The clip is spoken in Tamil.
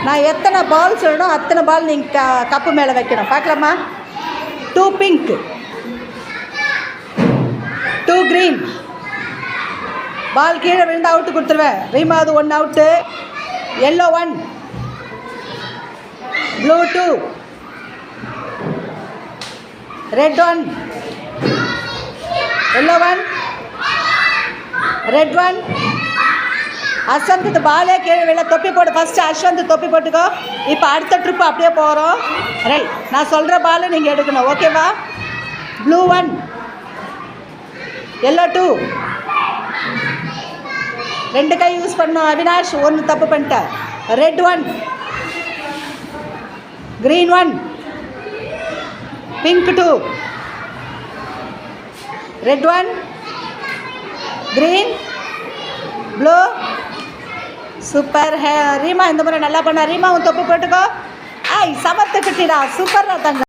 நான் எத்தனை பால் சொல்லணும் அத்தனை பால் நீங்கள் கப்பு மேலே வைக்கணும். பார்க்கலாமா? 2 பிங்க், 2 க்ரீன். பால் கீழே விழுந்து அவுட்டு கொடுத்துருவேன். ரீமாவது 1 out. Yellow 1, blue 2, red 1, yellow 1, red 1. Ashwanth பாலே கீழே விழ. தொப்பி போட்டு ஃபஸ்ட்டு அஸ்வந்த் தொப்பி போட்டுக்கோ. இப்போ அடுத்த ட்ரிப்பு அப்படியே போகிறோம். ரைட், நான் சொல்கிற பால் நீங்கள் எடுக்கணும். ஓகேவா? Blue 1, yellow 2. 2 கை யூஸ் பண்ணோம். அவினாஷ் 1 தப்பு பண்ணிட்ட. Red 1, green 1, pink 2, red 1, green, blue. Super. Reema இந்த முறை நல்லா பண்ண. ரீமா உன் தொப்பு போட்டுக்கோ. ஐ சமத்து கிட்டிடா. சூப்பர் தங்க.